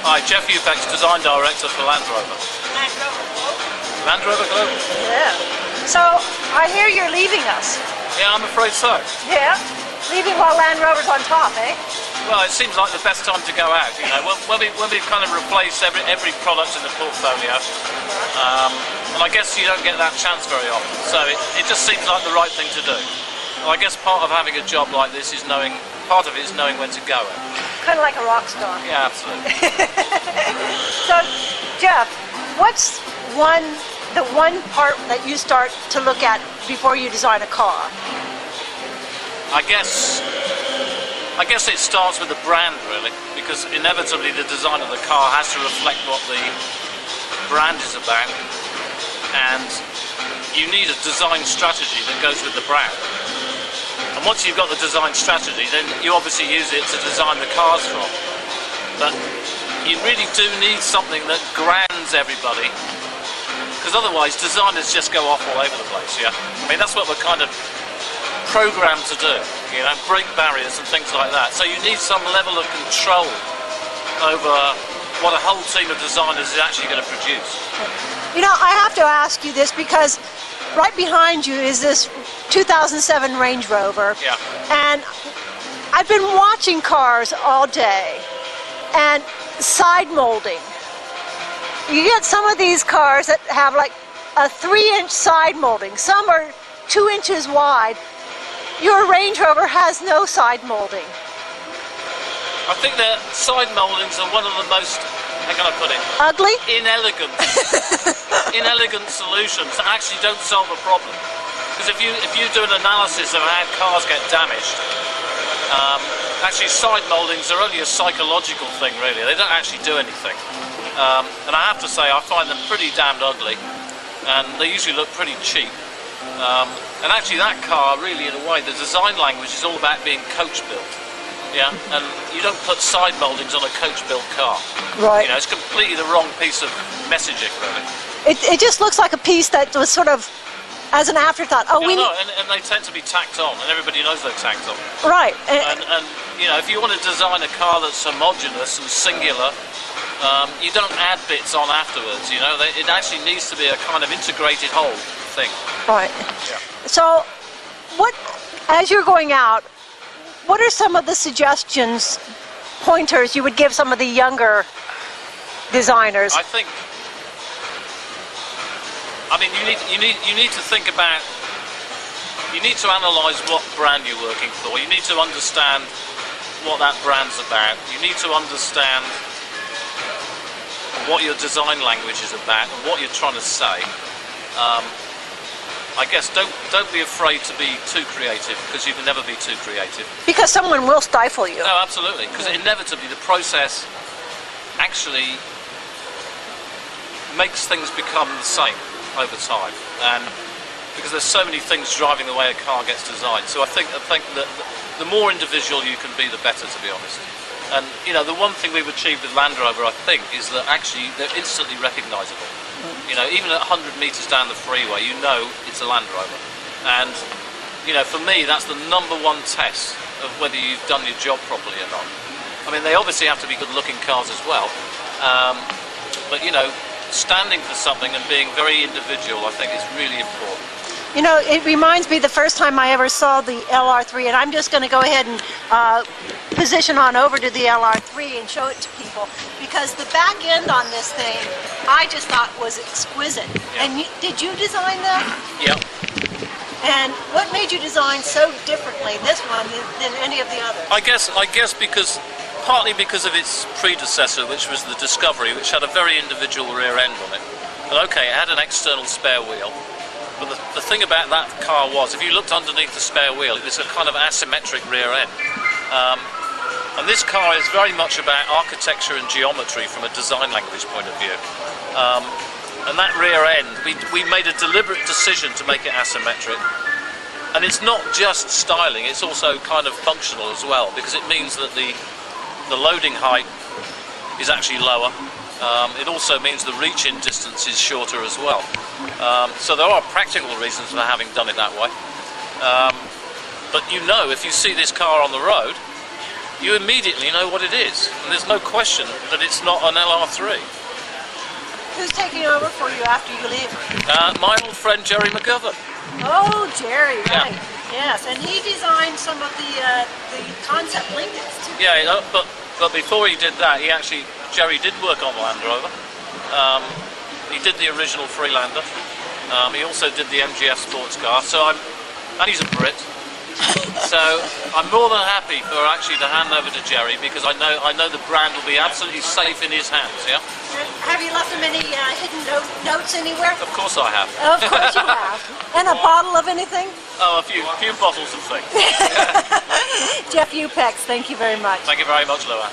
Hi, Geoff Upex, Design Director for Land Rover. Land Rover Global? Land Rover Global? Yeah. So, I hear you're leaving us. Yeah, I'm afraid so. Yeah? Leaving while Land Rover's on top, eh? Well, it seems like the best time to go out, you know, when we kind of replace every product in the portfolio. And I guess you don't get that chance very often, so it just seems like the right thing to do. And I guess part of having a job like this is part of it is knowing when to go. Kind of like a rock star. Yeah, absolutely. So, Geoff, what's the one part that you start to look at before you design a car? I guess it starts with the brand, really, because inevitably the design of the car has to reflect what the brand is about, and you need a design strategy that goes with the brand. And once you've got the design strategy, then you obviously use it to design the cars from. But you really do need something that grounds everybody, because otherwise designers just go off all over the place, yeah? I mean, that's what we're kind of programmed to do, you know, break barriers and things like that. So you need some level of control over what a whole team of designers is actually going to produce. You know, I have to ask you this because right behind you is this 2007 Range Rover. Yeah. And I've been watching cars all day, and side molding. You get some of these cars that have like a 3-inch side molding. Some are 2 inches wide. Your Range Rover has no side molding. I think that side moldings are one of the most, how can I put it? Ugly? Inelegant solutions that actually don't solve a problem. Because if you do an analysis of how cars get damaged, actually side moldings are only a psychological thing, really. They don't actually do anything. And I have to say, I find them pretty damned ugly, and they usually look pretty cheap. And actually that car, really, in a way, the design language is all about being coach-built. Yeah, and you don't put side mouldings on a coach-built car. Right. You know, it's completely the wrong piece of messaging, really. It just looks like a piece that was sort of as an afterthought. Oh, yeah, and they tend to be tacked on, and everybody knows they're tacked on. Right. And you know, if you want to design a car that's homogeneous and singular, you don't add bits on afterwards. You know, it actually needs to be a kind of integrated whole thing. Right. Yeah. So, as you're going out, what are some of the suggestions, pointers you would give some of the younger designers? I mean, you need to think about, you need to analyse what brand you're working for. You need to understand what that brand's about. You need to understand what your design language is about and what you're trying to say. I guess don't be afraid to be too creative, because you can never be too creative. Because someone will stifle you. No, absolutely, because inevitably the process actually makes things become the same over time, and because there's so many things driving the way a car gets designed. So I think that the more individual you can be, the better, to be honest. And you know, the one thing we've achieved with Land Rover, I think, is that actually they're instantly recognisable. You know, even at 100 metres down the freeway, you know it's a Land Rover. And you know, for me, that's the #1 test of whether you've done your job properly or not. I mean, they obviously have to be good-looking cars as well, but you know, standing for something and being very individual, I think, is really important. You know, it reminds me the first time I ever saw the LR3, and I'm just going to go ahead and position on over to the LR3 and show it to people, because the back end on this thing, I just thought was exquisite. Yeah. And did you design that? Yeah. And what made you design so differently this one than any of the others? I guess partly because of its predecessor, which was the Discovery, which had a very individual rear end on it. But okay, it had an external spare wheel. But the thing about that car was, if you looked underneath the spare wheel, it was a kind of asymmetric rear end. And this car is very much about architecture and geometry from a design language point of view. And that rear end, we made a deliberate decision to make it asymmetric. And it's not just styling, it's also kind of functional as well, because it means that the loading height is actually lower. It also means the reach-in distance is shorter as well. So there are practical reasons for having done it that way. But you know, if you see this car on the road, you immediately know what it is, and there's no question that it's not an LR3. Who's taking over for you after you leave? My old friend Jerry McGovern. Oh, Jerry, Yeah. right. Yes, and he designed some of the concept Lincolns too. Yeah, but before he did that, Jerry did work on Land Rover. He did the original Freelander. He also did the MGF sports car. And he's a Brit. So I'm more than happy for actually to hand over to Jerry, because I know the brand will be absolutely safe in his hands. Yeah. Have you left him any hidden notes anywhere? Of course I have. Of course you have. And a bottle of anything? Oh, a few bottles of things. Geoff Upex, thank you very much. Thank you very much, Lou Ann.